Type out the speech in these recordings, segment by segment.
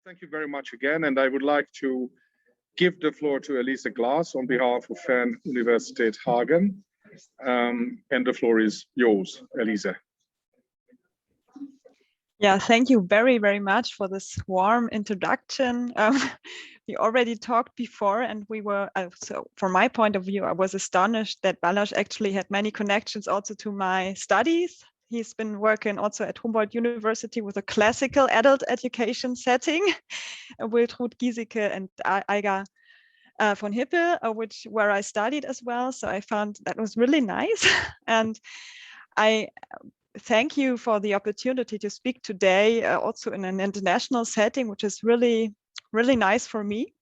Thank you very much again, and I would like to give the floor to Elise Glass on behalf of FernUniversität Hagen, and the floor is yours, Elise. Yeah, thank you very, very much for this warm introduction. We already talked before, and we were, so from my point of view, I was astonished that Balázs actually had many connections also to my studies. He's been working also at Humboldt University with a classical adult education setting, with Ruth Giesecke and Eiger von Hippel, where I studied as well. So I found that was really nice. And I thank you for the opportunity to speak today, also in an international setting, which is really, really nice for me.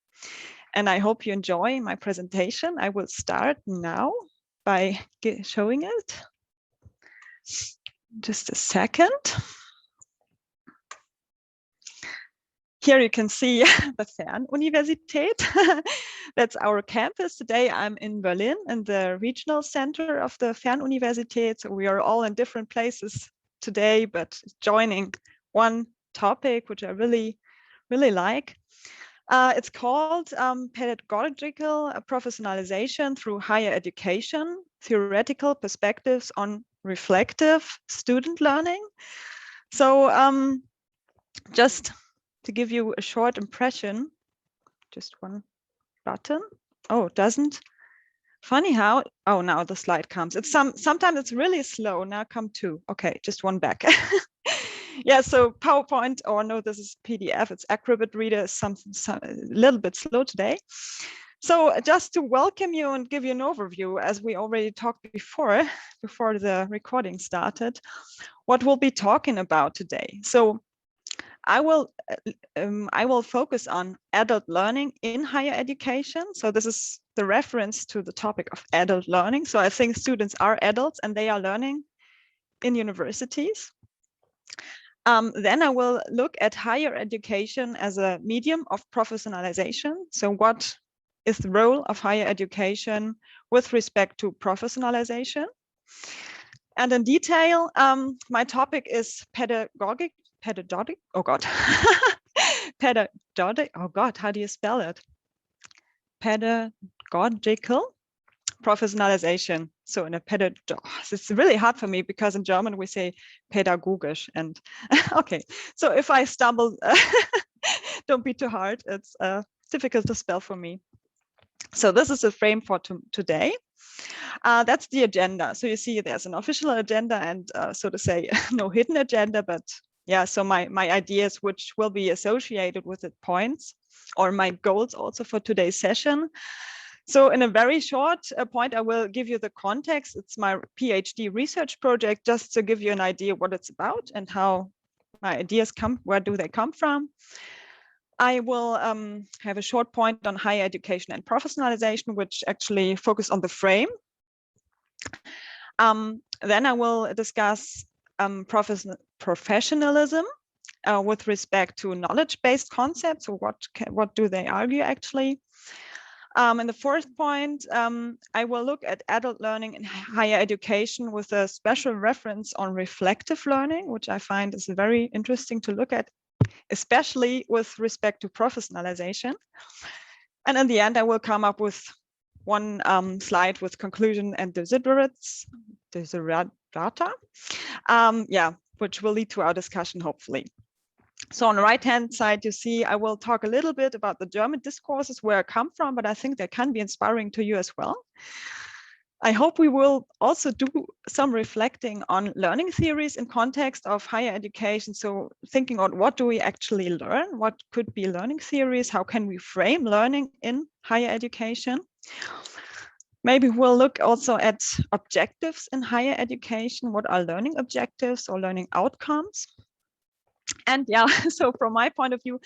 And I hope you enjoy my presentation. I will start now by showing it. Just a second. Here you can see the FernUniversität. That's our campus. Today I'm in Berlin in the regional center of the FernUniversität. So we are all in different places today, but joining one topic, which I really, really like. It's called Pedagogical Professionalization through Higher Education, Theoretical Perspectives on Reflective Student Learning. So just to give you a short impression, just one button. Oh, it doesn't. Funny how, oh, now the slide comes. It's sometimes it's really slow. Now come two. Okay, just one back. Yeah, so PowerPoint, or no, this is PDF. It's Acrobat Reader, some a little bit slow today. So just to welcome you and give you an overview, as we already talked before the recording started, what we'll be talking about today. So I will focus on adult learning in higher education. So this is the reference to the topic of adult learning. So I think students are adults and they are learning in universities. Then I will look at higher education as a medium of professionalization. So what is the role of higher education with respect to professionalization? And in detail, my topic is pedagogic, oh God, pedagogic, oh God, how do you spell it? Pedagogical professionalization. So in a it's really hard for me because in German we say pädagogisch, and okay. So if I stumble, don't be too hard. It's difficult to spell for me. So this is the frame for today. That's the agenda. So you see there's an official agenda and so to say, no hidden agenda, but yeah, so my ideas which will be associated with the points or my goals also for today's session. So in a very short point, I will give you the context. It's my PhD research project, just to give you an idea what it's about and how my ideas come, where do they come from. I will have a short point on higher education and professionalization, which actually focus on the frame. Then I will discuss professionalism with respect to knowledge-based concepts. So what do they argue actually? In the fourth point, I will look at adult learning in higher education with a special reference on reflective learning, which I find is very interesting to look at, especially with respect to professionalization. And in the end, I will come up with one slide with conclusion and desiderata, which will lead to our discussion, hopefully. So on the right-hand side, you see, I will talk a little bit about the German discourses, where I come from, but I think they can be inspiring to you as well. I hope we will also do some reflecting on learning theories in context of higher education. So thinking on what do we actually learn? What could be learning theories? How can we frame learning in higher education? Maybe we'll look also at objectives in higher education. What are learning objectives or learning outcomes? And yeah, so from my point of view,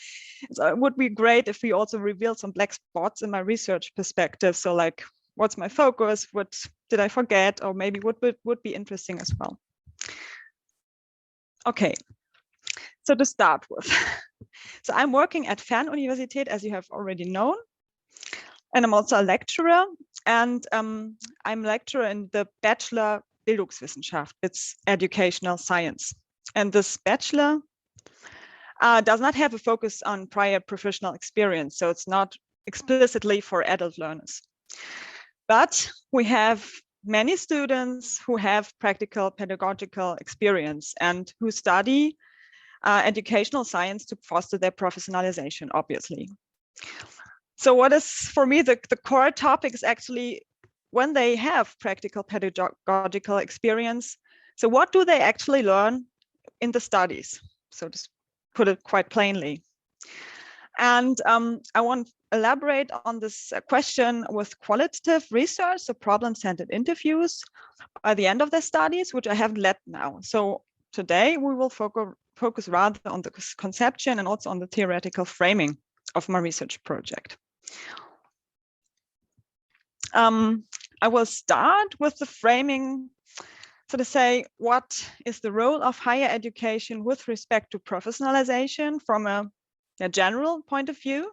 it would be great if we also reveal some black spots in my research perspective. So like, what's my focus? What did I forget? Or maybe what would be interesting as well. Okay, so to start with. So I'm working at FernUniversität, as you have already known. And I'm also a lecturer. And I'm a lecturer in the Bachelor Bildungswissenschaft. It's educational science. And this bachelor does not have a focus on prior professional experience. So it's not explicitly for adult learners. But we have many students who have practical pedagogical experience and who study educational science to foster their professionalization, obviously. So what is, for me, the core topic is actually when they have practical pedagogical experience. So what do they actually learn in the studies? So just put it quite plainly. And I want to elaborate on this question with qualitative research, so problem-centered interviews by the end of the studies, which I haven't led now. So today we will focus rather on the conception and also on the theoretical framing of my research project. I will start with the framing, so to say, what is the role of higher education with respect to professionalization from a general point of view.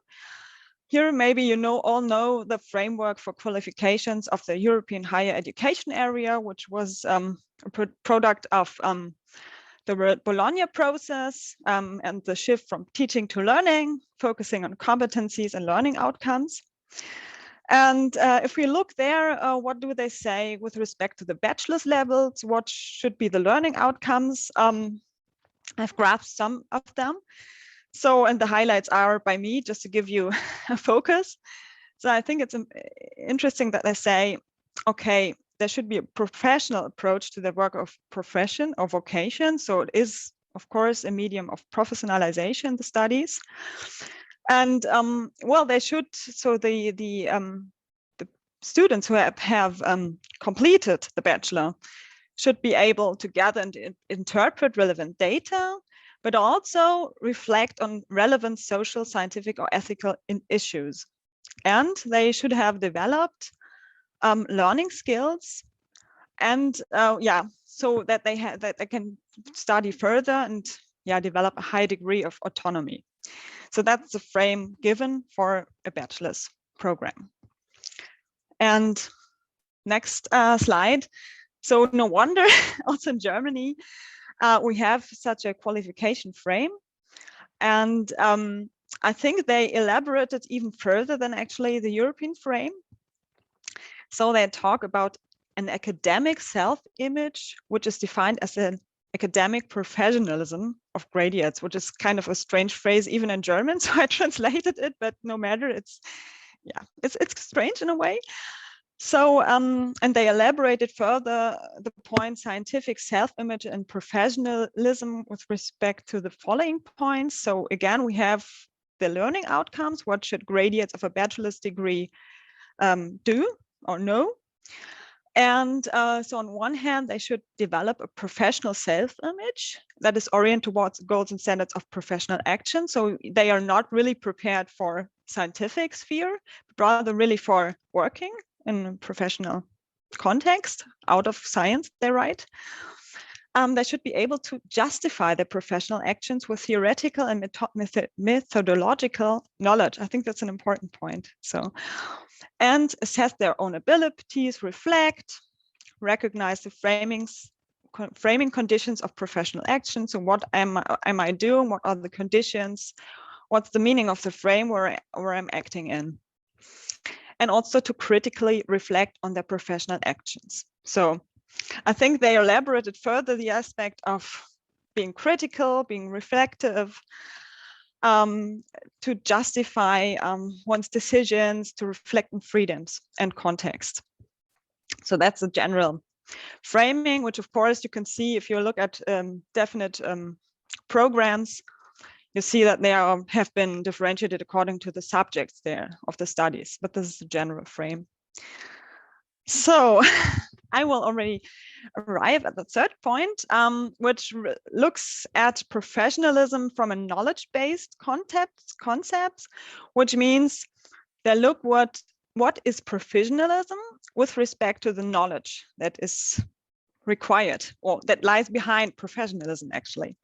Here, maybe you all know the framework for qualifications of the European higher education area, which was a product of the Bologna process and the shift from teaching to learning, focusing on competencies and learning outcomes. And if we look there, what do they say with respect to the bachelor's levels? What should be the learning outcomes? I've graphed some of them. So, and the highlights are by me, just to give you a focus. So I think it's interesting that they say, okay, there should be a professional approach to the work of profession or vocation. So it is, of course, a medium of professionalization, the studies. And well, they should, so the students who have completed the bachelor should be able to gather and interpret relevant data, but also reflect on relevant social, scientific, or ethical issues. And they should have developed learning skills, and so that they can study further and develop a high degree of autonomy. So that's the frame given for a bachelor's program. And next slide. So no wonder also in Germany, we have such a qualification frame. And I think they elaborated even further than actually the European frame. So they talk about an academic self-image, which is defined as an academic professionalism of graduates, which is kind of a strange phrase even in German. So I translated it, but no matter, it's strange in a way. So, and they elaborated further the point scientific self-image and professionalism with respect to the following points. So again, we have the learning outcomes. What should graduates of a bachelor's degree do or know? And so on one hand, they should develop a professional self-image that is oriented towards goals and standards of professional action. So they are not really prepared for scientific sphere, but rather really for working in a professional context, out of science, they write. They should be able to justify their professional actions with theoretical and methodological knowledge. I think that's an important point. So, and assess their own abilities, reflect, recognize the framing conditions of professional action. So what am I doing? What are the conditions? What's the meaning of the frame where I'm acting in? And also to critically reflect on their professional actions. So I think they elaborated further the aspect of being critical, being reflective, to justify one's decisions, to reflect on freedoms and context. So that's a general framing, which of course you can see if you look at definite programs, you see that they have been differentiated according to the subjects there of the studies, but this is the general frame. So I will already arrive at the third point, which looks at professionalism from a knowledge-based concepts, which means they look what is professionalism with respect to the knowledge that is required or that lies behind professionalism actually.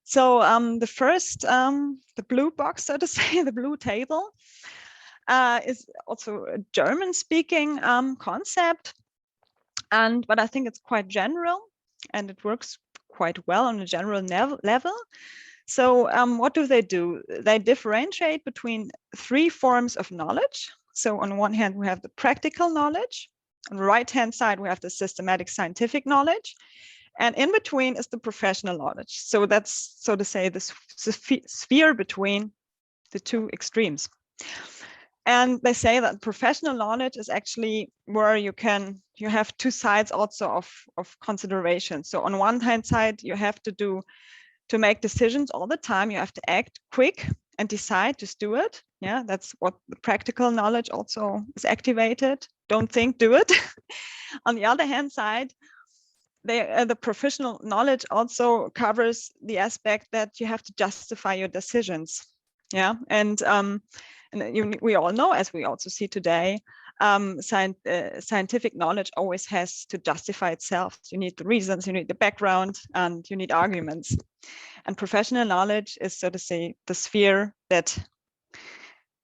So the first, the blue box, so to say, the blue table, is also a German-speaking concept, but I think it's quite general and it works quite well on a general level. So what do? They differentiate between 3 forms of knowledge. So on one hand, we have the practical knowledge. On the right-hand side, we have the systematic scientific knowledge. And in between is the professional knowledge. So that's, so to say, the sphere between the 2 extremes. And they say that professional knowledge is actually where you have 2 sides also of consideration. So on one hand side, you have to make decisions all the time. You have to act quick and decide, just do it. Yeah, that's what the practical knowledge also is activated. Don't think, do it. On the other hand side, the professional knowledge also covers the aspect that you have to justify your decisions. Yeah, and we all know, as we also see today, scientific knowledge always has to justify itself. You need the reasons, you need the background, and you need arguments. And professional knowledge is, so to say, the sphere that,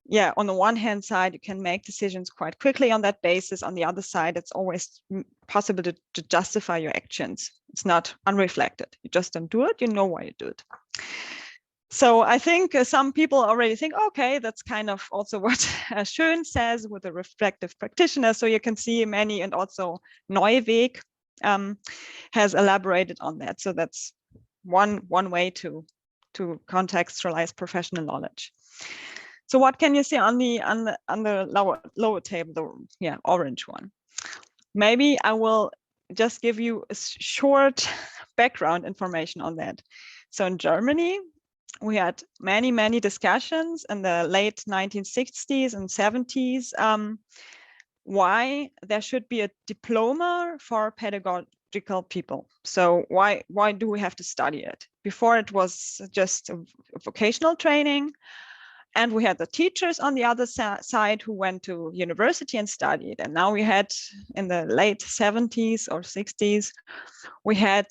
yeah, on the one hand side, you can make decisions quite quickly on that basis. On the other side, it's always possible to justify your actions. It's not unreflected. You just don't do it. You know why you do it. So I think some people already think, okay, that's kind of also what Schön says with the reflective practitioner. So you can see many, and also Neuweg has elaborated on that. So that's one way to contextualize professional knowledge. So what can you see on the lower table, the orange one? Maybe I will just give you a short background information on that. So in Germany, we had many discussions in the late 1960s and 70s why there should be a diploma for pedagogical people. So why do we have to study it? Before, it was just a vocational training, and we had the teachers on the other side who went to university and studied. And now we had, in the late 70s or 60s, we had,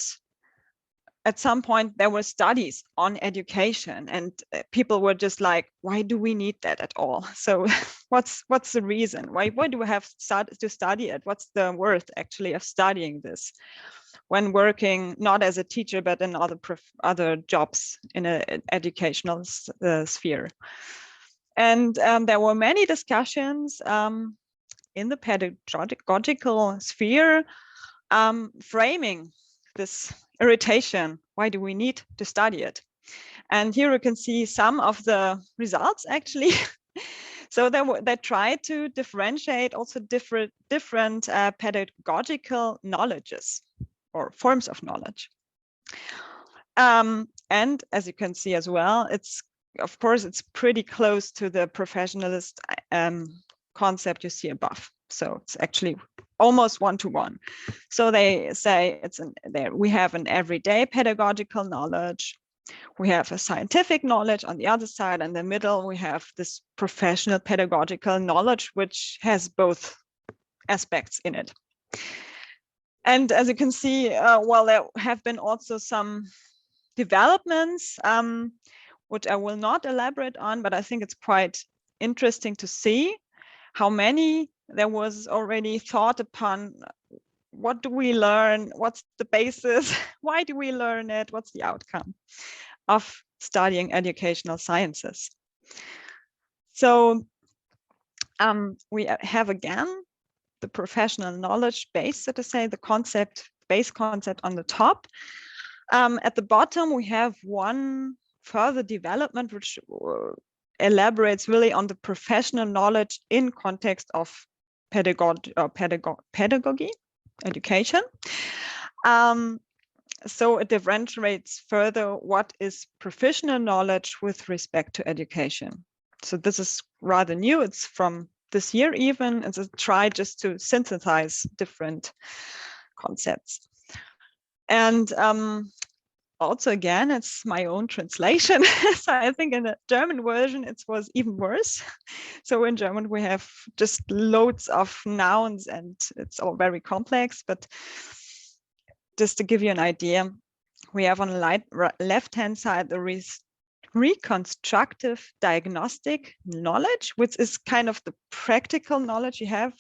at some point, there were studies on education, and people were just like, why do we need that at all? So what's the reason? Why do we have to study it? What's the worth actually of studying this when working not as a teacher, but in other jobs in an educational sphere? And there were many discussions in the pedagogical sphere framing this irritation. Why do we need to study it? And here you can see some of the results, actually. So they tried to differentiate also different pedagogical knowledges or forms of knowledge. And as you can see as well, of course, it's pretty close to the professionalist concept you see above. So it's actually almost one-to-one. So they say we have an everyday pedagogical knowledge. We have a scientific knowledge on the other side. In the middle, we have this professional pedagogical knowledge, which has both aspects in it. And as you can see, well, there have been also some developments, which I will not elaborate on, but I think it's quite interesting to see how many there was already thought upon. What do we learn? What's the basis? Why do we learn it? What's the outcome of studying educational sciences? So we have, again, the professional knowledge base, so to say, the base concept on the top. At the bottom, we have one further development, which elaborates really on the professional knowledge in context of pedagogy, education. So it differentiates further what is professional knowledge with respect to education. So this is rather new. It's from this year even. It's a try just to synthesize different concepts. And also, again, it's my own translation. So I think in the German version, it was even worse. So in German, we have just loads of nouns and it's all very complex. But just to give you an idea, we have on the left-hand side the reconstructive diagnostic knowledge, which is kind of the practical knowledge you have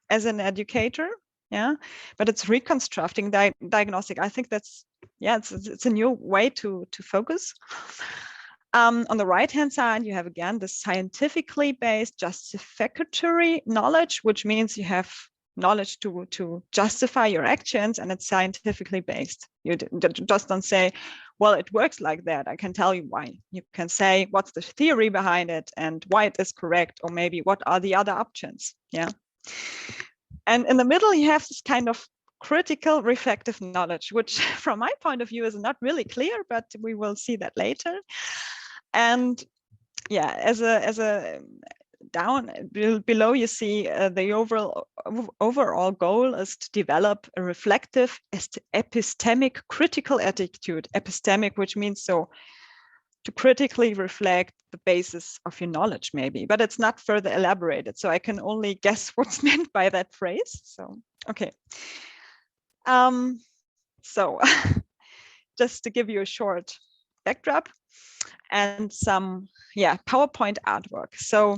as an educator. Yeah, but it's reconstructing diagnostic. I think that's, yeah, it's a new way to focus. On the right-hand side, you have again the scientifically based justificatory knowledge, which means you have knowledge to justify your actions, and it's scientifically based. You just don't say, well, it works like that, I can tell you why. You can say, what's the theory behind it and why it is correct, or maybe what are the other options. Yeah. And in the middle, you have this kind of critical reflective knowledge, which from my point of view is not really clear, but we will see that later. And yeah, as a down below, you see the overall goal is to develop a reflective epistemic critical attitude. Epistemic, which means so to critically reflect the basis of your knowledge, maybe, but it's not further elaborated. So I can only guess what's meant by that phrase. So, okay. So just to give you a short backdrop and some, yeah, PowerPoint artwork. So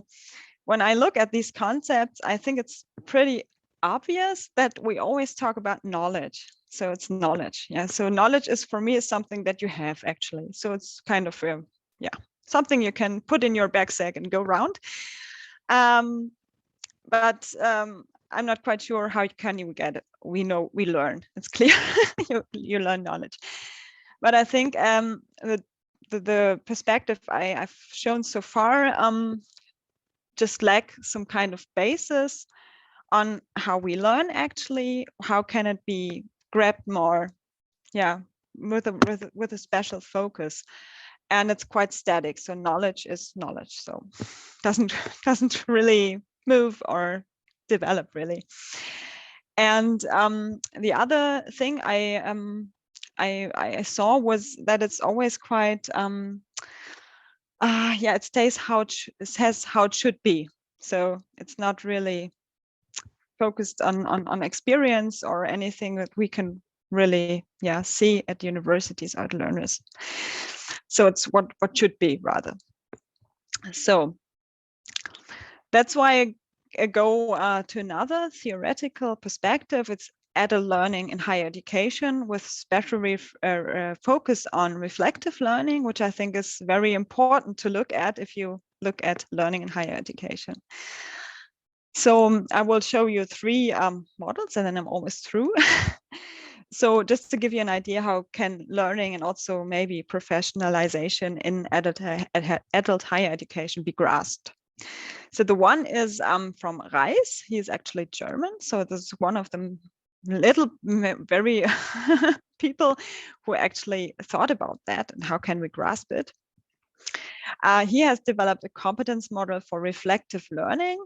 when I look at these concepts, I think it's pretty obvious that we always talk about knowledge. So it's knowledge. Yeah. So knowledge is, for me, is something that you have actually. So it's kind of yeah, something you can put in your backpack and go around. But I'm not quite sure how can you get it. We know, we learn. It's clear you learn knowledge. But I think the perspective I've shown so far just lack some kind of basis on how we learn actually. How can it be grabbed more, yeah, with a special focus? And it's quite static. So knowledge is knowledge. So doesn't really move or develop really. And the other thing I saw was that it's always quite yeah, it stays how it says how it should be. So it's not really focused on experience or anything that we can really, yeah, see at universities or at learners. So it's what should be rather. So that's why I go to another theoretical perspective. It's adult learning in higher education with special focus on reflective learning, which I think is very important to look at if you look at learning in higher education. So I will show you 3 models and then I'm almost through. So just to give you an idea, how can learning and also maybe professionalization in adult higher education be grasped? So the one is from Reis. He is actually German. So this is one of the little very people who actually thought about that and how can we grasp it. He has developed a competence model for reflective learning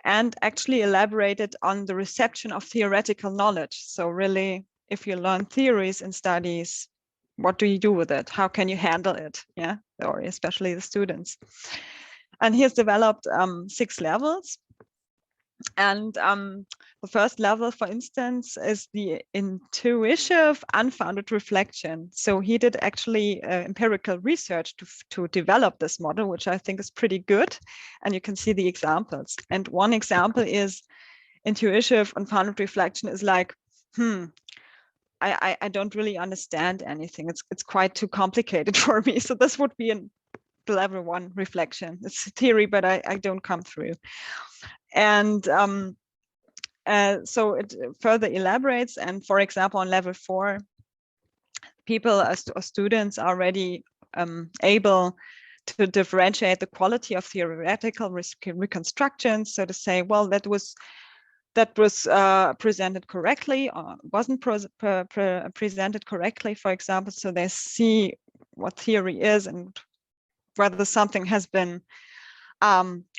and actually elaborated on the reception of theoretical knowledge. So really, if you learn theories in studies, what do you do with it? How can you handle it? Yeah, or especially the students. And he has developed 6 levels. And the first level, for instance, is the intuitive, unfounded reflection. So he did actually empirical research to develop this model, which I think is pretty good. And you can see the examples. And one example is intuitive, unfounded reflection is like, I don't really understand anything. It's quite too complicated for me. So this would be the level 1 reflection. It's theory, but I don't come through. And so it further elaborates. And for example, on level 4, people or students are already able to differentiate the quality of theoretical reconstructions. So to say, well, that was presented correctly or wasn't presented correctly, for example. So they see what theory is and whether something has been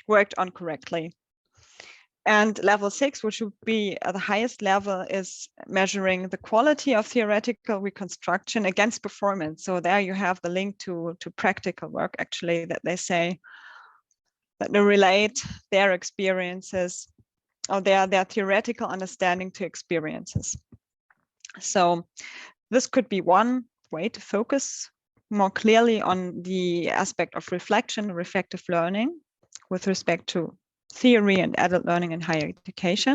worked on correctly. And level 6, which would be at the highest level, is measuring the quality of theoretical reconstruction against performance. So there you have the link to practical work, actually, that they say that they relate their experiences or their theoretical understanding to experiences. So this could be one way to focus more clearly on the aspect of reflection, reflective learning with respect to theory and adult learning in higher education.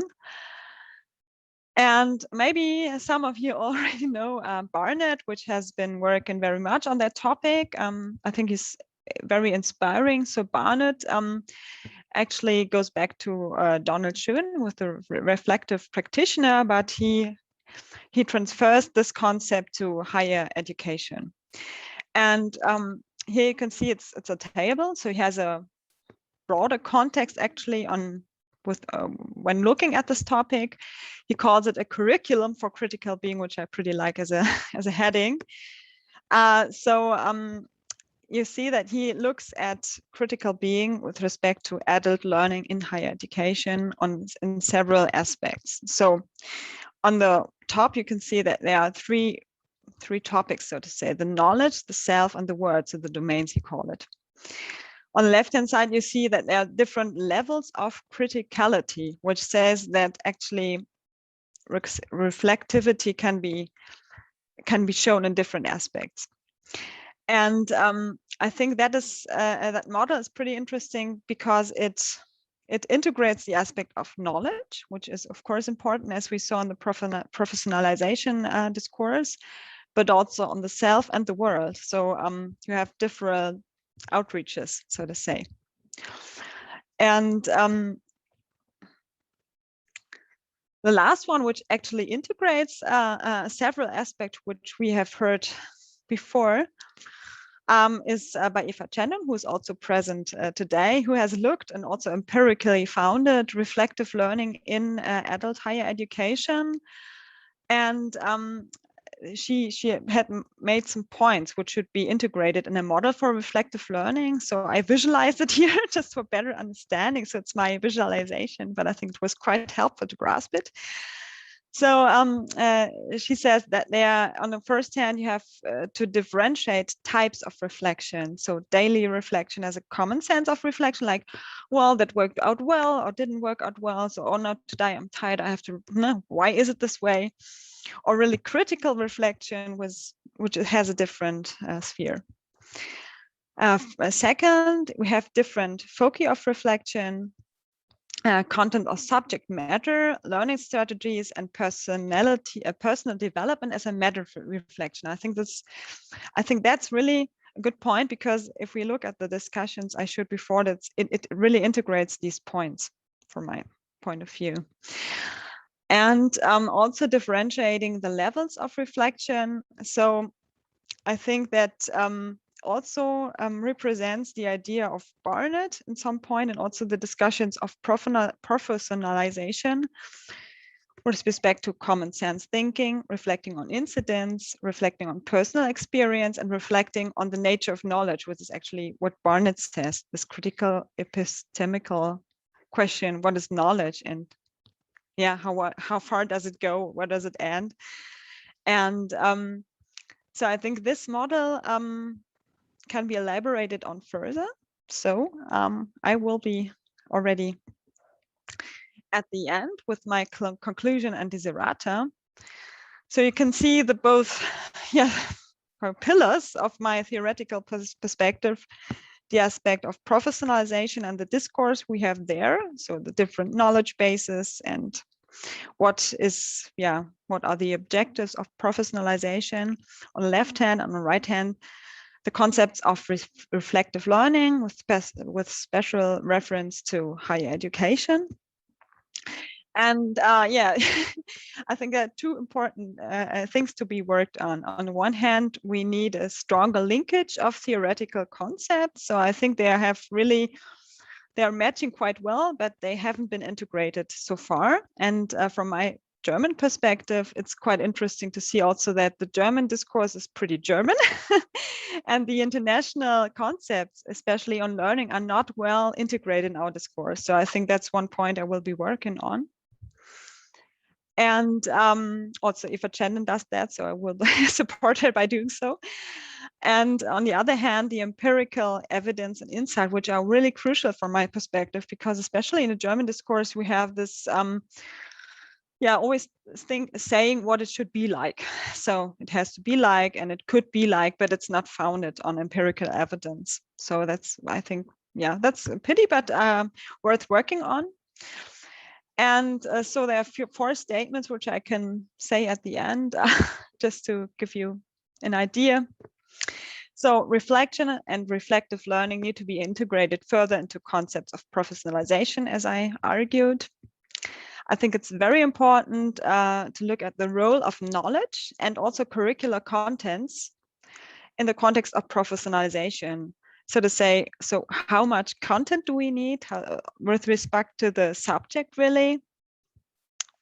And maybe some of you already know Barnett, which has been working very much on that topic. I think he's very inspiring. So Barnett actually goes back to Donald Schoen with the reflective practitioner, but he transfers this concept to higher education. And here you can see it's a table. So he has a broader context actually on when looking at this topic. He calls it a curriculum for critical being, which I pretty like as a as a heading. You see that he looks at critical being with respect to adult learning in higher education in several aspects. So on the top, you can see that there are three topics, so to say: the knowledge, the self, and the word, so the domains he call it. On the left-hand side, you see that there are different levels of criticality, which says that actually reflectivity can be shown in different aspects. And I think that is that model is pretty interesting because it integrates the aspect of knowledge, which is of course important, as we saw in the professionalization discourse, but also on the self and the world. So you have different outreaches, so to say. And the last one, which actually integrates several aspects which we have heard before, is by Eva Chandon, who is also present today, who has looked and also empirically founded reflective learning in adult higher education. And she had made some points which should be integrated in a model for reflective learning. So I visualized it here just for better understanding. So it's my visualization, but I think it was quite helpful to grasp it. So she says that there, on the first hand, you have to differentiate types of reflection. So daily reflection as a common sense of reflection, like, well, that worked out well or didn't work out well. So, oh, no, today I'm tired. I have to know, why is it this way? Or really critical reflection, which has a different sphere. Second, we have different foci of reflection. Content or subject matter, learning strategies, and personal development as a matter for reflection. I think that's really a good point, because if we look at the discussions I showed before, that it really integrates these points from my point of view. And also differentiating the levels of reflection. So I think that also represents the idea of Barnett in some point, and also the discussions of professionalization with respect to common sense thinking, reflecting on incidents, reflecting on personal experience, and reflecting on the nature of knowledge, which is actually what Barnett says, this critical epistemical question: what is knowledge? And yeah, how far does it go? Where does it end? And so I think this model can be elaborated on further. So I will be already at the end with my conclusion and desiderata. So you can see the both pillars of my theoretical perspective: the aspect of professionalization and the discourse we have there, so the different knowledge bases and what are the objectives of professionalization on the left hand. On the right hand, the concepts of reflective learning with special reference to higher education. And I think there are two important things to be worked on. On the one hand, we need a stronger linkage of theoretical concepts. So I think they are matching quite well, but they haven't been integrated so far. And from my German perspective, it's quite interesting to see also that the German discourse is pretty German and the international concepts, especially on learning, are not well integrated in our discourse. So I think that's one point I will be working on. And also Eva Chandon does that, so I will support her by doing so. And on the other hand, the empirical evidence and insight, which are really crucial from my perspective, because especially in the German discourse, we have this, always saying what it should be like. So it has to be like, and it could be like, but it's not founded on empirical evidence. So that's, I think, that's a pity, but worth working on. And so there are four statements which I can say at the end, just to give you an idea. So reflection and reflective learning need to be integrated further into concepts of professionalization, as I argued. I think it's very important to look at the role of knowledge and also curricular contents in the context of professionalization. So to say, so how much content do we need with respect to the subject really?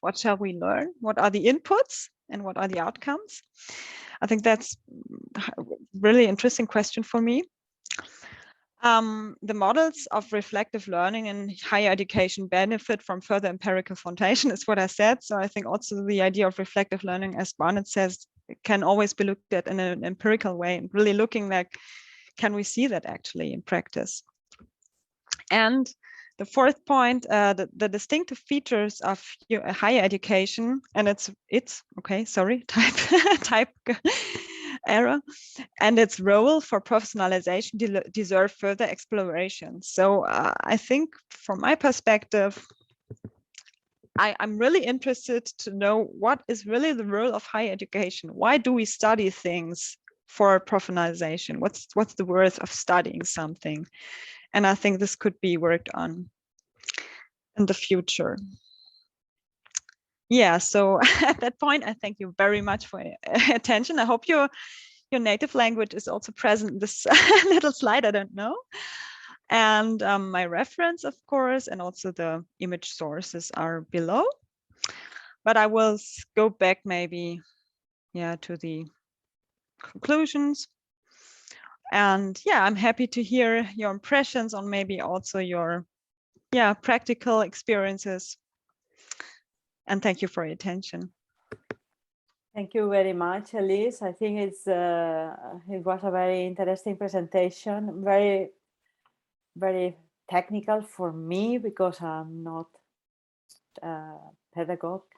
What shall we learn? What are the inputs and what are the outcomes? I think that's a really interesting question for me. The models of reflective learning in higher education benefit from further empirical foundation, is what I said. So I think also the idea of reflective learning, as Barnett says, can always be looked at in an empirical way, and really looking like, can we see that actually in practice? And the fourth point, the distinctive features of higher education, and it's okay, sorry, type error, and its role for professionalization deserve further exploration. So I think from my perspective, I'm really interested to know what is really the role of higher education. Why do we study things for professionalization? What's the worth of studying something? And I think this could be worked on in the future. Yeah, so at that point, I thank you very much for your attention. I hope your native language is also present in this little slide, I don't know. And my reference, of course, and also the image sources are below. But I will go back maybe, yeah, to the conclusions. And yeah, I'm happy to hear your impressions on maybe also your, yeah, practical experiences. And thank you for your attention. Thank you very much, Elise. I think it was a very interesting presentation, very, very technical for me because I'm not a pedagogue,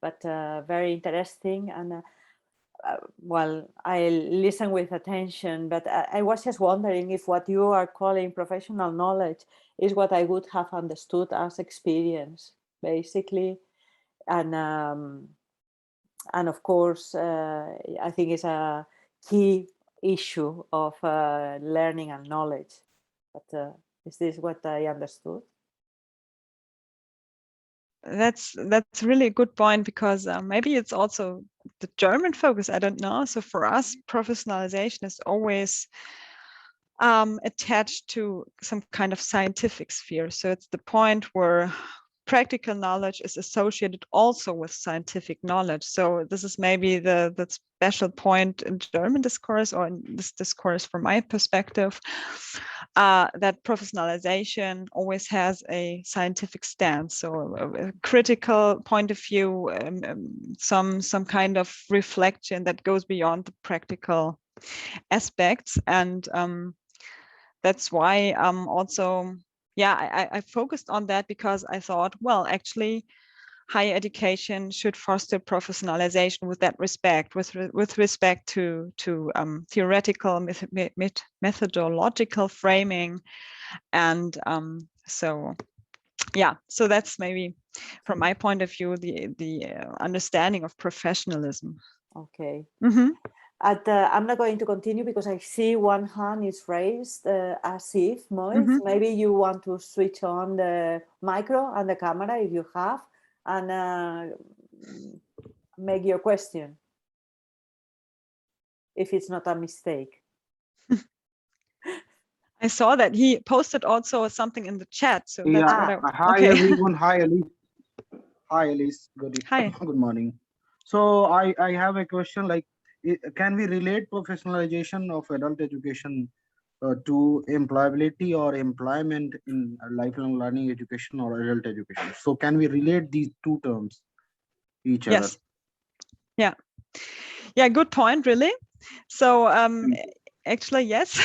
but very interesting. And well, I listen with attention, but I was just wondering if what you are calling professional knowledge is what I would have understood as experience, basically. And of course, I think it's a key issue of learning and knowledge. But is this what I understood? That's really a good point, because maybe it's also the German focus, I don't know. So for us, professionalization is always attached to some kind of scientific sphere. So it's the point where practical knowledge is associated also with scientific knowledge. So this is maybe the special point in German discourse, or in this discourse from my perspective, that professionalization always has a scientific stance, so a critical point of view, some kind of reflection that goes beyond the practical aspects. And that's why also, yeah, I focused on that, because I thought, well, actually, higher education should foster professionalization with that respect, with respect to theoretical, methodological framing. And so, yeah, so that's maybe from my point of view, the understanding of professionalism. Okay. Mm-hmm. I'm not going to continue because I see one hand is raised, as if, Moritz, Mm-hmm. maybe you want to switch on the micro and the camera if you have, and make your question, if it's not a mistake. I saw that he posted also something in the chat. So Yeah. that's what Hi, okay. everyone. Hi, Elise. Hi, Elise. Hi. Good morning. So I have a question, like, can we relate professionalization of adult education to employability or employment in lifelong learning education or adult education? So can we relate these two terms each other? Yes. Yeah. Yeah, good point, really. So actually, yes.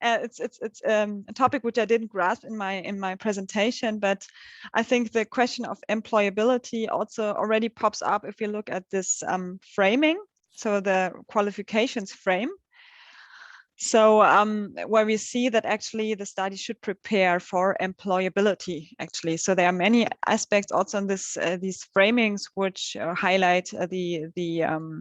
It's a topic which I didn't grasp in my presentation, but I think the question of employability also already pops up if you look at this framing, so the qualifications frame. So where we see that actually the study should prepare for employability, actually. So there are many aspects also in this these framings which highlight the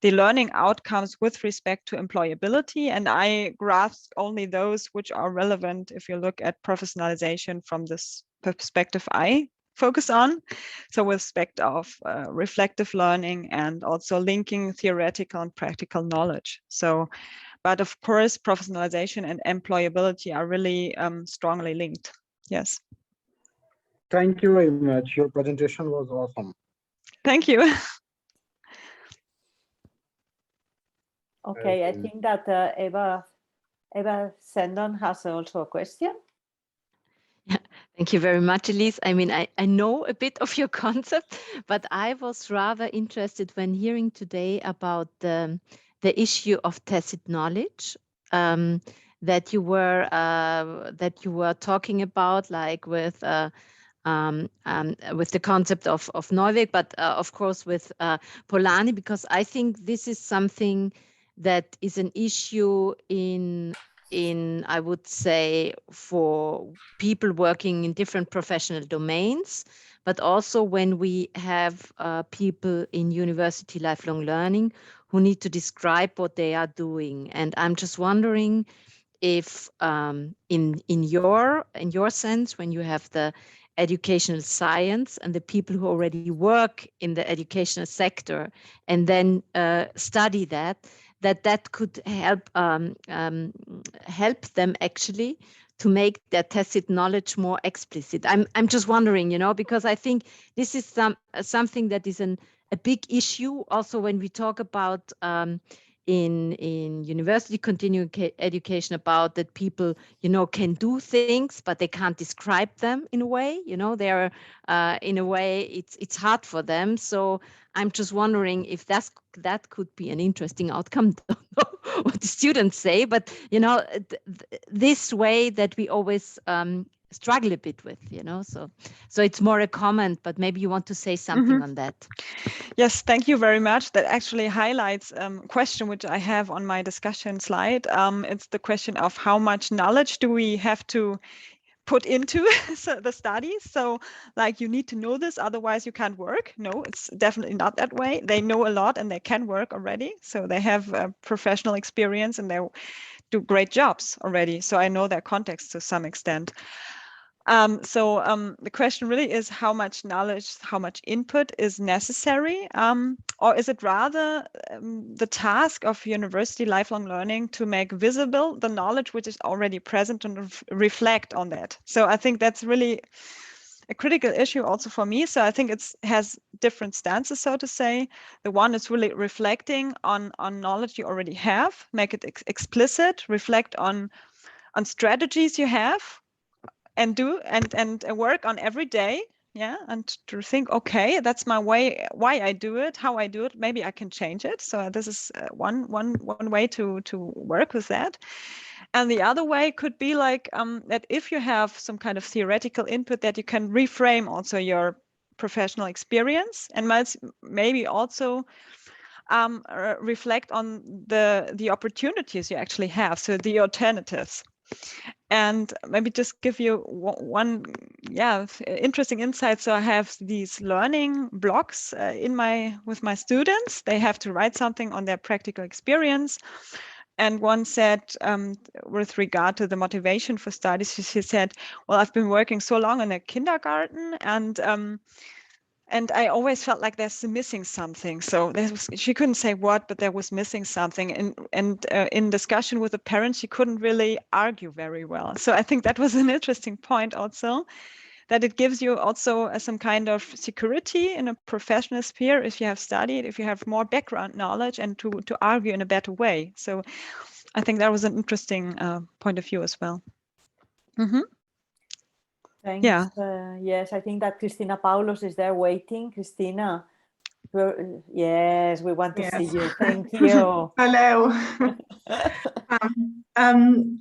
learning outcomes with respect to employability. And I grasp only those which are relevant if you look at professionalization from this perspective I focus on. So with respect of reflective learning and also linking theoretical and practical knowledge. So, but of course, professionalization and employability are really strongly linked. Yes. Thank you very much. Your presentation was awesome. Thank you. Okay, I think that Eva Sendon has also a question. Thank you very much, Elise. I mean, I know a bit of your concept, but I was rather interested when hearing today about the issue of tacit knowledge that you were talking about, like with the concept of Neuweg, but of course with Polanyi, because I think this is something that is an issue in I would say for people working in different professional domains, but also when we have people in university lifelong learning who need to describe what they are doing. And I'm just wondering if in your sense, when you have the educational science and the people who already work in the educational sector and then study that could help help them actually to make their tacit knowledge more explicit. I'm just wondering, because I think this is something that is a big issue also when we talk about in university continuing education, about that people can do things but they can't describe them in a way. They're in a way it's hard for them. So I'm just wondering if that could be an interesting outcome. Don't know what the students say, but this way that we always struggle a bit with, so it's more a comment, but maybe you want to say something on that. Yes, thank you very much. That actually highlights a question which I have on my discussion slide. It's the question of how much knowledge do we have to put into the studies. So like you need to know this, otherwise you can't work. No, it's definitely not that way. They know a lot and they can work already. So they have professional experience and they do great jobs already. So I know their context to some extent. The question really is how much knowledge, how much input is necessary, or is it rather the task of university lifelong learning to make visible the knowledge which is already present and reflect on that? So I think that's really a critical issue also for me. So I think it has different stances, so to say. The one is really reflecting on knowledge you already have, make it explicit, reflect on strategies you have, and do and work on every day, and to think, okay, that's my way, why I do it, how I do it, maybe I can change it. So this is one way to work with that. And the other way could be like that if you have some kind of theoretical input, that you can reframe also your professional experience and maybe also reflect on the opportunities you actually have, so the alternatives. And maybe just give you one interesting insight. So I have these learning blocks with my students. They have to write something on their practical experience. And one said, with regard to the motivation for studies, she said, well, I've been working so long in a kindergarten, and I always felt like there's missing something. So she couldn't say what, but there was missing something. And in discussion with the parents, she couldn't really argue very well. So I think that was an interesting point also, that it gives you also some kind of security in a professional sphere if you have studied, if you have more background knowledge, and to argue in a better way. So I think that was an interesting point of view as well. Mm-hmm. Thanks. Yeah. Yes, I think that Cristina Paulos is there waiting. Cristina, yes, we want to see you. Thank you. Hello.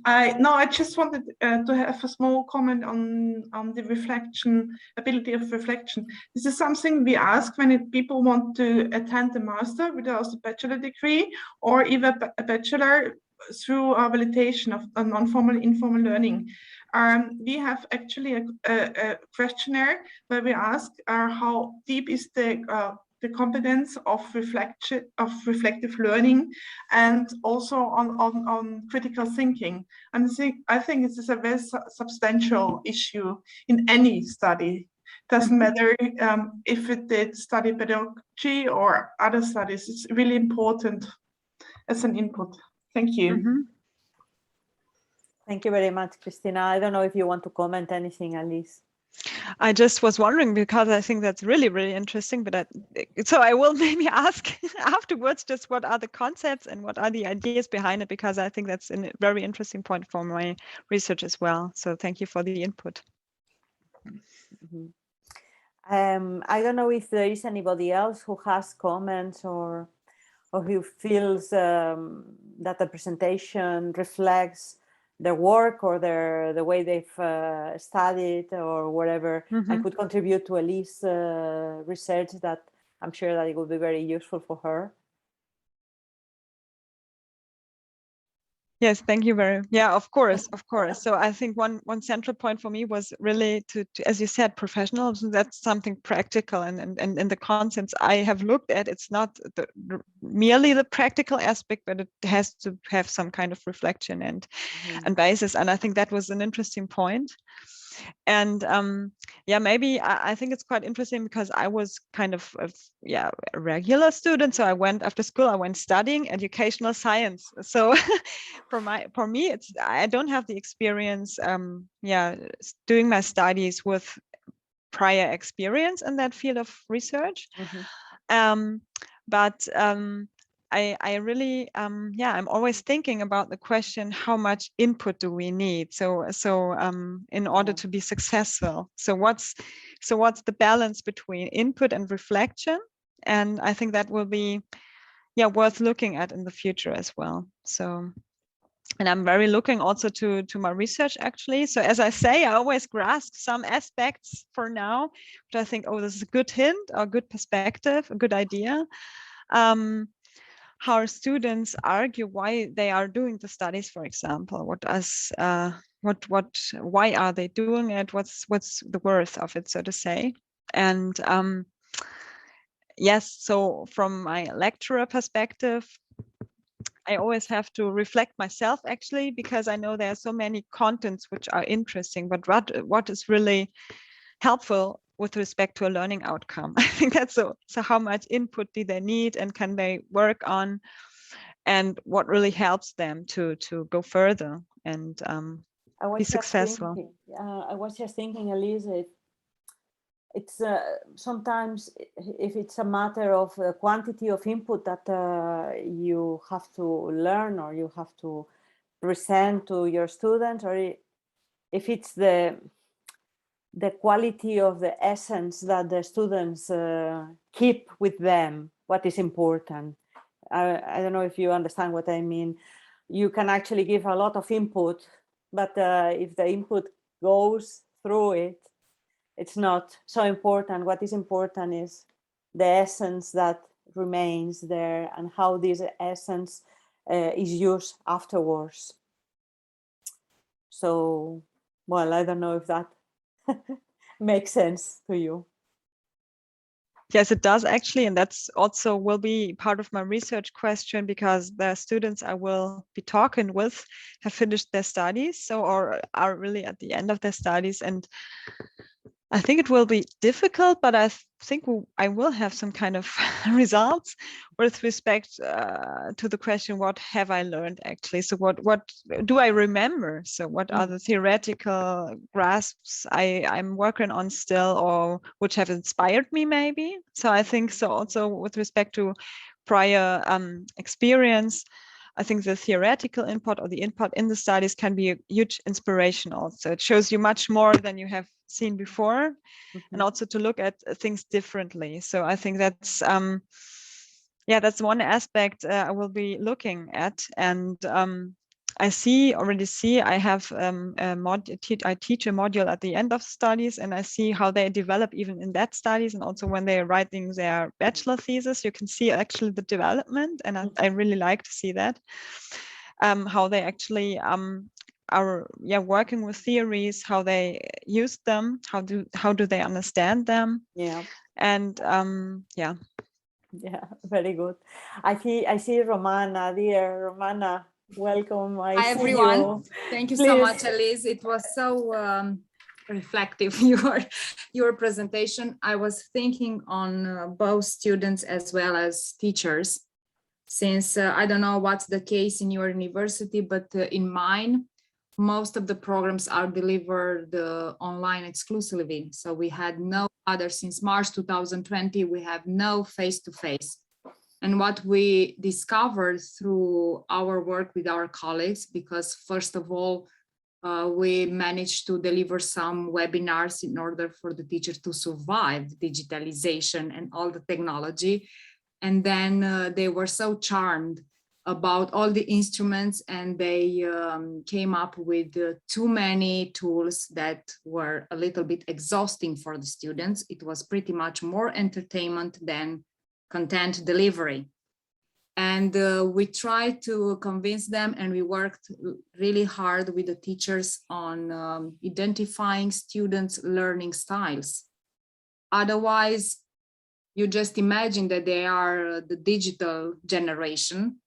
I just wanted to have a small comment on the ability of reflection. This is something we ask when people want to attend a master with also a bachelor degree or even a bachelor through our validation of non-formal, informal learning. We have actually a questionnaire where we ask how deep is the competence of reflective learning, and also on critical thinking. And I think this is a very substantial issue in any study. Doesn't matter if it did study pedagogy or other studies. It's really important as an input. Thank you. Thank you very much, Christina. I don't know if you want to comment anything, Elise. I just was wondering, because I think that's really, really interesting, but so I will maybe ask afterwards just what are the concepts and what are the ideas behind it, because I think that's a very interesting point for my research as well. So thank you for the input. I don't know if there is anybody else who has comments or who feels that the presentation reflects their work or the way they've studied or whatever, and could contribute to Elise's research, that I'm sure that it will be very useful for her. Yes, thank you of course. So I think one central point for me was really to as you said, professionalism. That's something practical, and the concepts I have looked at, it's not merely the practical aspect, but it has to have some kind of reflection and basis. And I think that was an interesting point. And maybe I think it's quite interesting, because I was kind of a regular student. So I went after school, I went studying educational science. So for me, I don't have the experience doing my studies with prior experience in that field of research. But I really, I'm always thinking about the question, how much input do we need? So in order to be successful. So what's the balance between input and reflection? And I think that will be, worth looking at in the future as well. So, and I'm very looking also to my research, actually. So as I say, I always grasp some aspects for now, but I think, this is a good hint or good perspective, a good idea. How students argue why they are doing the studies, for example, why are they doing it? What's the worth of it, so to say? And yes, so from my lecturer perspective, I always have to reflect myself, actually, because I know there are so many contents which are interesting, but what is really helpful with respect to a learning outcome? I think that's so how much input do they need, and can they work on, and what really helps them to go further and be successful. I was just thinking, Elise, it's sometimes if it's a matter of the quantity of input that you have to learn or you have to present to your students, or if it's the quality of the essence that the students keep with them, what is important. I don't know if you understand what I mean. You can actually give a lot of input, but if the input goes through it, it's not so important. What is important is the essence that remains there, and how this essence is used afterwards. So, well, I don't know if that makes sense to you. Yes, it does, actually, and that's also will be part of my research question, because the students I will be talking with have finished their studies, or are really at the end of their studies, and I think it will be difficult, but I think I will have some kind of results with respect to the question, what have I learned, actually? So what do I remember? So what are the theoretical grasps I'm working on still, or which have inspired me, maybe? So I think so also with respect to prior experience, I think the theoretical input or the input in the studies can be a huge inspiration also. It shows you much more than you have seen before, and also to look at things differently. So I think that's that's one aspect I will be looking at. And I already see I have I teach a module at the end of studies, and I see how they develop even in that studies, and also when they're writing their bachelor thesis, you can see actually the development, and I really like to see that. how they actually are working with theories, how they use them, how do they understand them. Yeah. And Yeah, very good. I see Romana, dear Romana, welcome. Hi see everyone. you. Thank you so Please. much, Elise. It was so reflective, your presentation. I was thinking on both students as well as teachers, since I don't know what's the case in your university, but in mine, most of the programs are delivered online exclusively. So we had no other, since March 2020, we have no face-to-face. And what we discovered through our work with our colleagues, because first of all, we managed to deliver some webinars in order for the teachers to survive digitalization and all the technology. And then they were so charmed about all the instruments, and they came up with too many tools that were a little bit exhausting for the students. It was pretty much more entertainment than content delivery. And we tried to convince them, and we worked really hard with the teachers on identifying students' learning styles. Otherwise, you just imagine that they are the digital generation.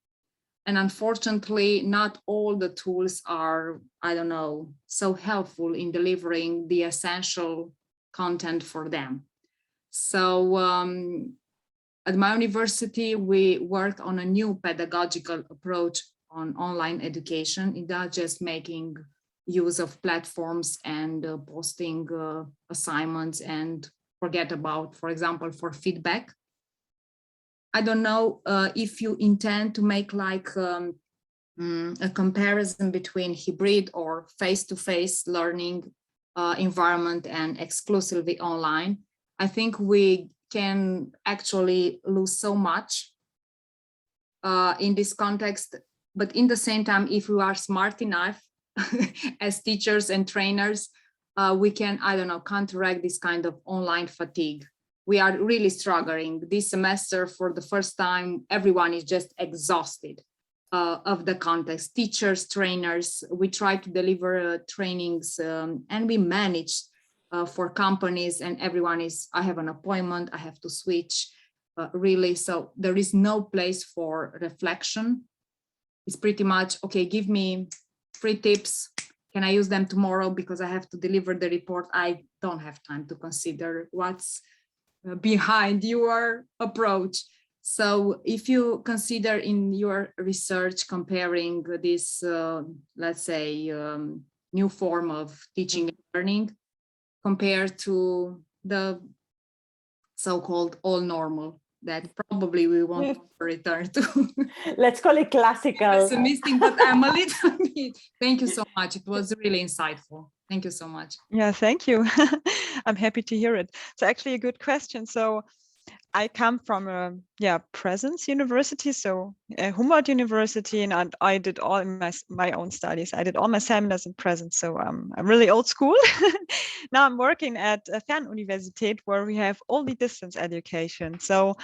And unfortunately, not all the tools are, I don't know, so helpful in delivering the essential content for them. So at my university, we worked on a new pedagogical approach on online education. It's not just making use of platforms and posting assignments and forget about, for example, for feedback. I don't know if you intend to make like a comparison between hybrid or face-to-face learning environment and exclusively online. I think we can actually lose so much in this context, but in the same time, if we are smart enough as teachers and trainers, we can, I don't know, counteract this kind of online fatigue. We are really struggling this semester. For the first time, everyone is just exhausted of the context. Teachers, trainers, we try to deliver trainings and we managed for companies, and everyone is, I have an appointment, I have to switch, really. So there is no place for reflection. It's pretty much, okay, give me 3 tips. Can I use them tomorrow because I have to deliver the report? I don't have time to consider what's behind your approach. So if you consider in your research comparing this, let's say, new form of teaching and learning compared to the so-called all normal that probably we won't return to. Let's call it classical. Pessimistic, but I'm a little bit. Thank you so much. It was really insightful. Thank you so much. Yeah, thank you. I'm happy to hear it. It's actually a good question. So I come from a presence university, so Humboldt University, and I did all my own studies. I did all my seminars in presence, so I'm really old school. Now I'm working at FernUniversität, where we have only distance education. So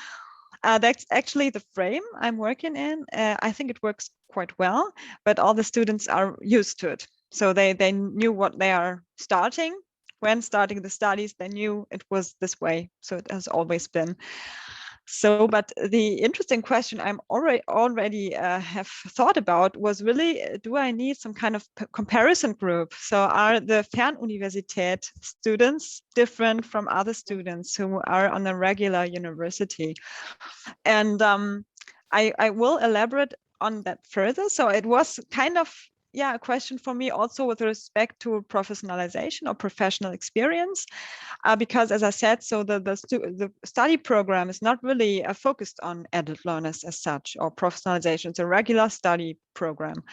that's actually the frame I'm working in. I think it works quite well, but all the students are used to it. So they knew what they are starting. When starting the studies, they knew it was this way. So it has always been. So, but the interesting question I'm already have thought about was really, do I need some kind of comparison group? So are the FernUniversität students different from other students who are on a regular university? And I will elaborate on that further. So it was kind of a question for me also with respect to professionalization or professional experience, because as I said, so the study program is not really focused on adult learners as such, or professionalization. It's a regular study program,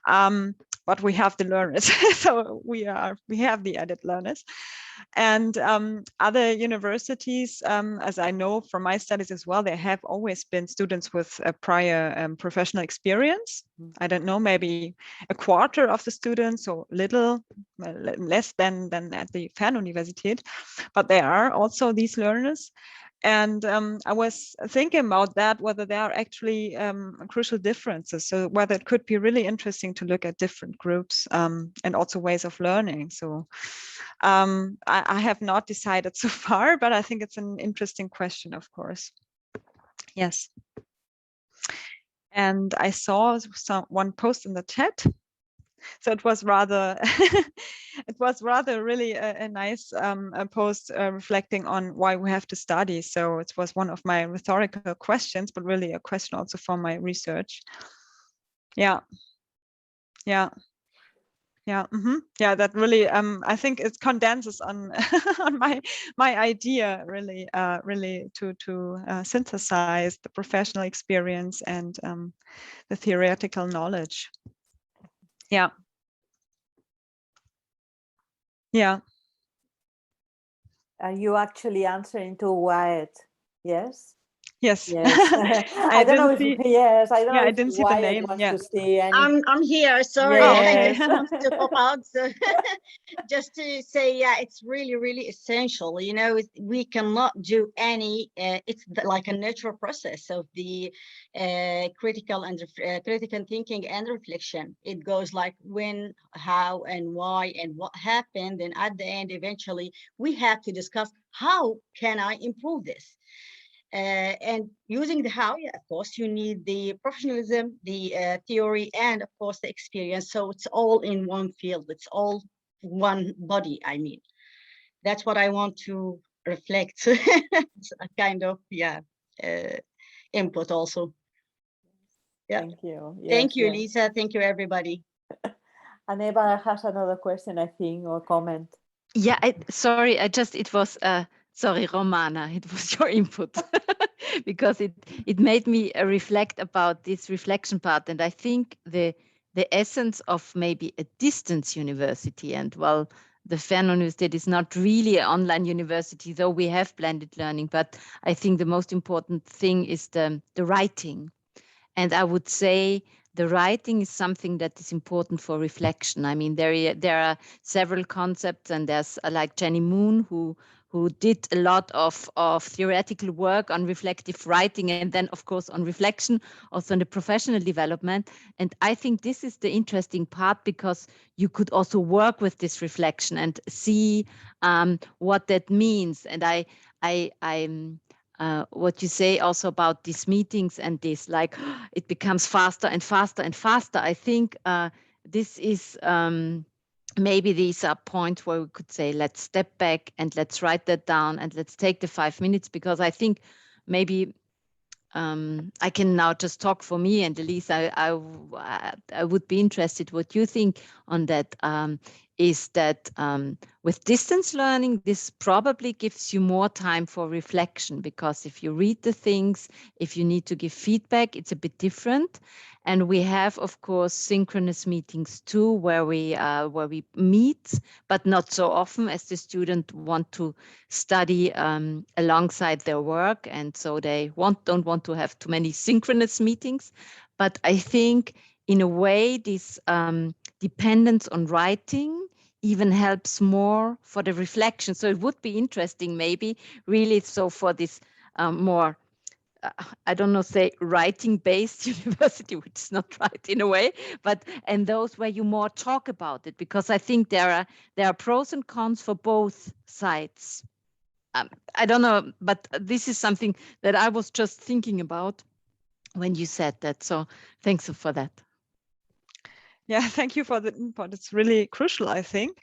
but we have the learners, so we have the adult learners. And other universities, as I know from my studies as well, there have always been students with a prior professional experience. I don't know, maybe a quarter of the students, or little less than at the FernUniversität, but there are also these learners. And I was thinking about that, whether there are actually crucial differences. So whether it could be really interesting to look at different groups and also ways of learning. So I have not decided so far, but I think it's an interesting question, of course. Yes. And I saw one post in the chat. So it was rather, it was rather really a nice post reflecting on why we have to study. So it was one of my rhetorical questions, but really a question also for my research. Yeah, yeah, yeah, yeah. That really, I think it condenses on on my idea really, really to synthesize the professional experience and the theoretical knowledge. Yeah. Yeah. Are you actually answering to Wyatt? Yes? Yes. Yes. I don't know if, yes, I don't know I if didn't see the Wyatt name. wants Yeah. to see any. I'm here. Sorry, Yes. I just wanted to pop out. So just to say, yeah, it's really essential. You know, we cannot do any. It's like a natural process of the critical thinking and reflection. It goes like when, how, and why, and what happened, and at the end, eventually, we have to discuss how can I improve this. And using the how, yeah, of course, you need the professionalism, the theory, and of course the experience. So it's all in one field. It's all one body. I mean, that's what I want to reflect. It's a kind of input also. Yeah. Thank you. Yes, Thank you, yes. Lisa. Thank you, everybody. And Eva has another question, I think, or comment. Yeah, sorry, it was sorry, Romana, it was your input because it made me reflect about this reflection part, and I think the essence of maybe a distance university, and well, the FernUniversität is not really an online university, though we have blended learning, but I think the most important thing is the writing, and I would say the writing is something that is important for reflection. I mean, there are several concepts, and there's like Jenny Moon who did a lot of theoretical work on reflective writing, and then of course on reflection, also on the professional development. And I think this is the interesting part, because you could also work with this reflection and see what that means. And I'm what you say also about these meetings and this, like, it becomes faster and faster and faster. I think this is maybe these are points where we could say, let's step back and let's write that down and let's take the 5 minutes, because I think maybe I can now just talk for me, and Elise, I would be interested what you think on that. Is that with distance learning, this probably gives you more time for reflection, because if you read the things, if you need to give feedback, it's a bit different. And we have, of course, synchronous meetings too, where we meet, but not so often, as the student want to study alongside their work, and so they don't want to have too many synchronous meetings. But I think in a way, this dependence on writing even helps more for the reflection. So it would be interesting, maybe really, so for this more I don't know, say writing-based university, which is not right in a way, but and those where you more talk about it, because I think there are pros and cons for both sides. I don't know, but this is something that I was just thinking about when you said that. So thanks for that. Yeah, thank you for the input. It's really crucial, I think.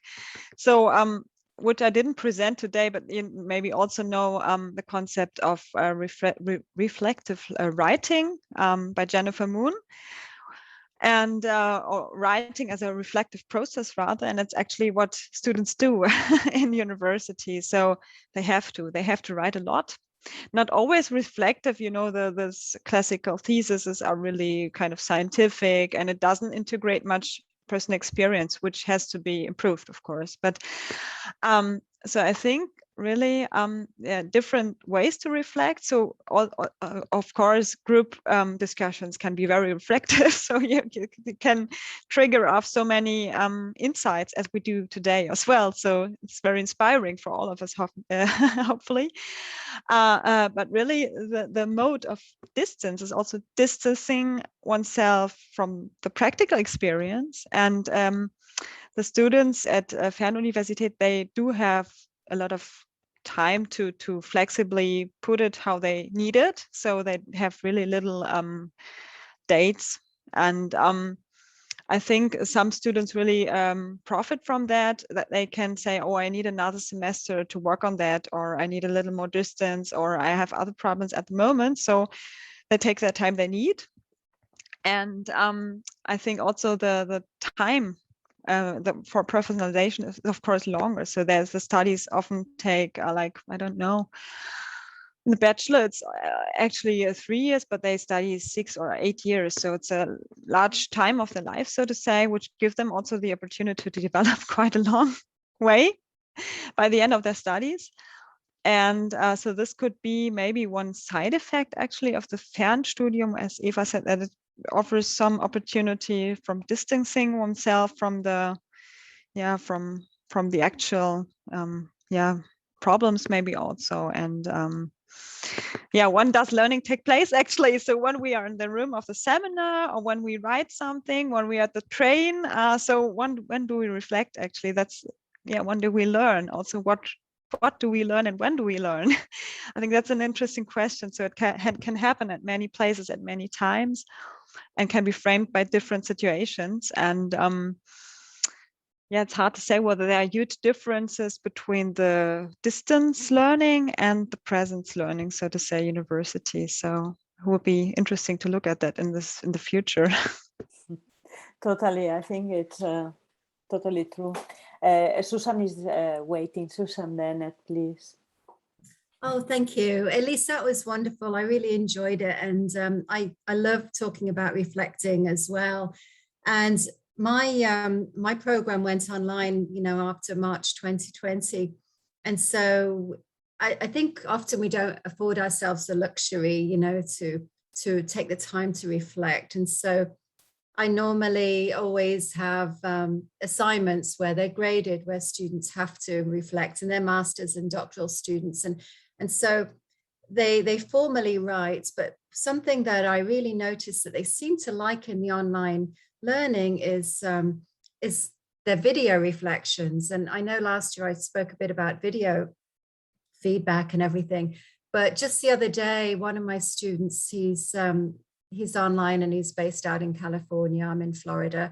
So which I didn't present today, but you maybe also know the concept of reflective writing by Jennifer Moon, and or writing as a reflective process rather. And it's actually what students do in university. So they have to write a lot. Not always reflective, you know, those classical theses are really kind of scientific, and it doesn't integrate much personal experience, which has to be improved, of course. But so I think really different ways to reflect. So of course, group discussions can be very reflective. So you can trigger off so many insights as we do today as well. So it's very inspiring for all of us, hopefully. But really, the mode of distance is also distancing oneself from the practical experience. And the students at FernUniversität, they do have a lot of time to flexibly put it how they need it. So they have really little dates. And I think some students really profit from that they can say, oh, I need another semester to work on that, or I need a little more distance, or I have other problems at the moment. So they take the time they need. And I think also the time for professionalization is of course longer. So there's the studies often take like, I don't know, in the bachelor it's actually 3 years, but they study 6 or 8 years. So it's a large time of their life, so to say, which gives them also the opportunity to develop quite a long way by the end of their studies. And so this could be maybe one side effect actually of the Fernstudium, as Eva said, that it offers some opportunity from distancing oneself from the from the actual problems maybe also. And when does learning take place actually? So when we are in the room of the seminar, or when we write something, when we are at the train, so when do we reflect actually? That's when do we learn? Also, what do we learn and when do we learn? I think that's an interesting question. So it can happen at many places at many times, and can be framed by different situations. And it's hard to say whether there are huge differences between the distance learning and the presence learning, so to say, university. So it would be interesting to look at that in the future. Totally, I think it's totally true. Susan is waiting. Susan Bennett, please. Oh, thank you. Elise, that was wonderful. I really enjoyed it. And I love talking about reflecting as well. And my program went online, after March 2020. And so I think often we don't afford ourselves the luxury, to take the time to reflect. And so I normally always have assignments where they're graded, where students have to reflect, and they're masters and doctoral students. And so they formally write, but something that I really noticed that they seem to like in the online learning is their video reflections. And I know last year I spoke a bit about video feedback and everything, but just the other day, one of my students, he's online and he's based out in California. I'm in Florida.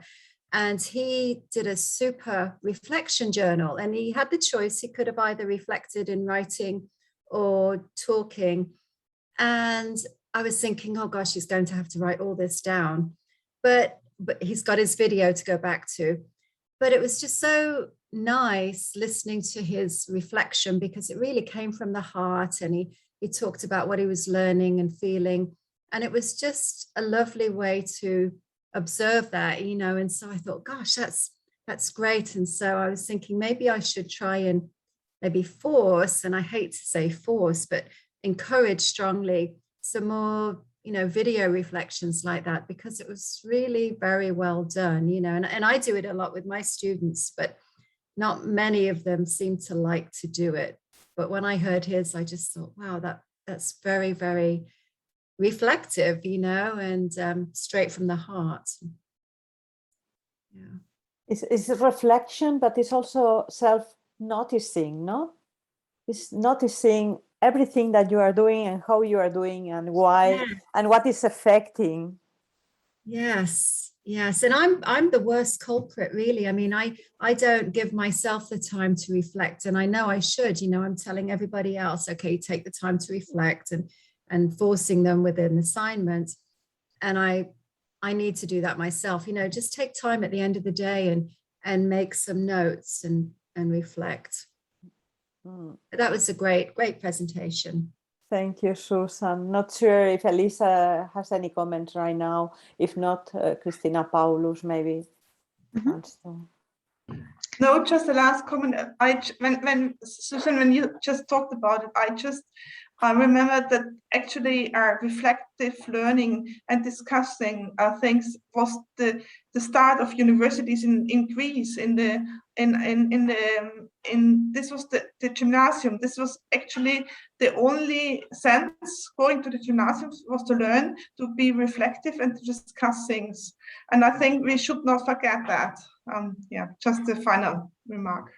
And he did a super reflection journal, and he had the choice. He could have either reflected in writing or talking. And I was thinking, oh gosh, he's going to have to write all this down. But he's got his video to go back to. But it was just so nice listening to his reflection, because it really came from the heart, and he talked about what he was learning and feeling. And it was just a lovely way to observe that, and so I thought, gosh, that's great. And so I was thinking maybe I should try and maybe force, and I hate to say force, but encourage strongly some more, video reflections like that, because it was really very well done, and I do it a lot with my students, but not many of them seem to like to do it. But when I heard his, I just thought, wow, that's very, very reflective, and straight from the heart. Yeah. It's a reflection, but it's also self-noticing, no? It's noticing everything that you are doing and how you are doing and why and what is affecting. Yes. And I'm the worst culprit, really. I mean, I don't give myself the time to reflect, and I know I should. I'm telling everybody else, okay, take the time to reflect, and forcing them with an assignment. And I need to do that myself, just take time at the end of the day and make some notes and reflect. That was a great presentation. Thank you, Susan. Not sure if Elisa has any comment right now. If not, Christina Paulus maybe. No, just the last comment. When Susan, when you just talked about it, I remember that actually reflective learning and discussing things was the start of universities in Greece. This was the gymnasium. This was actually the only sense going to the gymnasium was to learn to be reflective and to discuss things. And I think we should not forget that. Yeah, just a final remark.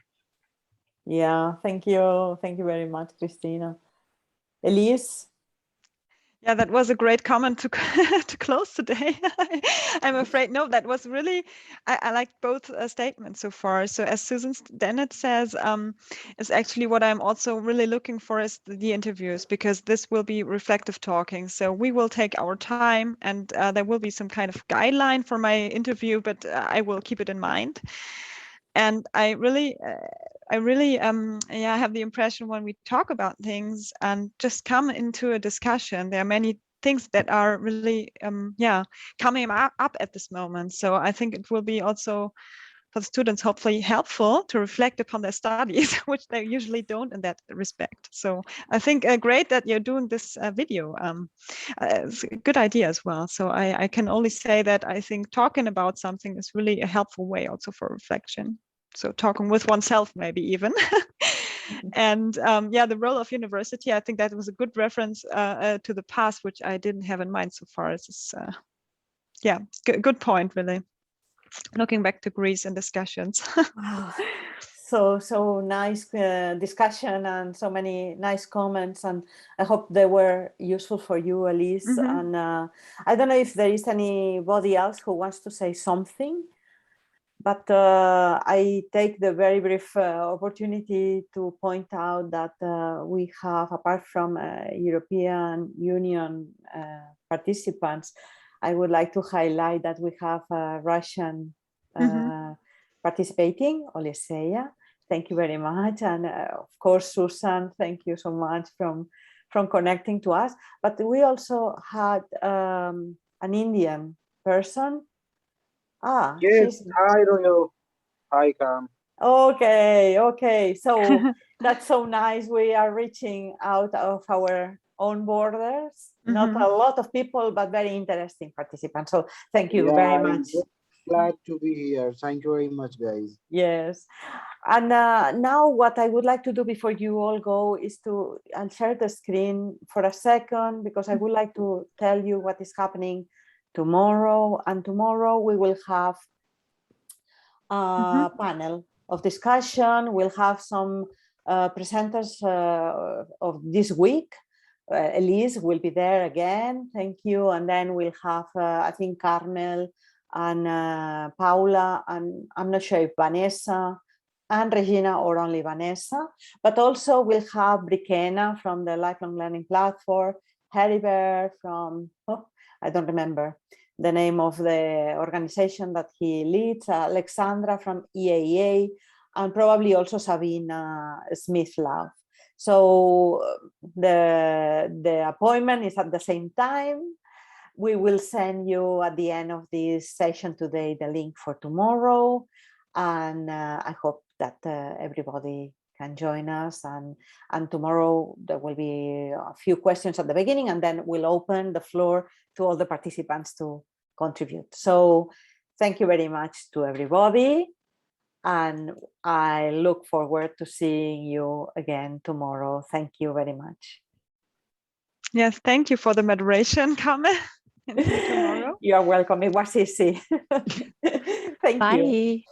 Yeah, thank you very much, Christina. Elise? Yeah, that was a great comment to to close today. I'm afraid, no, that was really, I liked both statements so far. So as Susan Dennett says, is actually what I'm also really looking for is the interviews, because this will be reflective talking. So we will take our time, and there will be some kind of guideline for my interview, but I will keep it in mind. And I really have the impression when we talk about things and just come into a discussion, there are many things that are really coming up at this moment. So I think it will be also for the students hopefully helpful to reflect upon their studies, which they usually don't in that respect. So I think great that you're doing this video. It's a good idea as well. So I can only say that I think talking about something is really a helpful way also for reflection. So talking with oneself, maybe even. And the role of university, I think that was a good reference to the past, which I didn't have in mind so far. It's good point, really. Looking back to Greece and discussions. So nice discussion and so many nice comments, and I hope they were useful for you, Elise. And I don't know if there is anybody else who wants to say something, but I take the very brief opportunity to point out that we have, apart from European Union participants, I would like to highlight that we have Russian participating, Oleseya. Thank you very much. And of course, Susan, thank you so much from connecting to us. But we also had an Indian person. Yes, hi, Royo. Hi, Cam. Okay. So that's so nice. We are reaching out of our own borders. Not a lot of people, but very interesting participants. So thank you very much. Glad to be here. Thank you very much, guys. Yes. And now what I would like to do before you all go is I'll share the screen for a second, because I would like to tell you what is happening tomorrow. And tomorrow we will have a panel of discussion. We'll have some presenters of this week. Elise will be there again. Thank you. And then we'll have, I think, Carmel and Paula, and I'm not sure if Vanessa and Regina or only Vanessa, but also we'll have Brikena from the Lifelong Learning Platform, Heribert from, I don't remember the name of the organization that he leads, Alexandra from EAA, and probably also Sabina Smith-Love. So the appointment is at the same time. We will send you at the end of this session today the link for tomorrow, and I hope that everybody can join us. And tomorrow there will be a few questions at the beginning, and then we'll open the floor to all the participants to contribute. So thank you very much to everybody, and I look forward to seeing you again tomorrow. Thank you very much. Yes, thank you for the moderation, Carmen. See you tomorrow. You are welcome. It was easy. Thank you. Bye.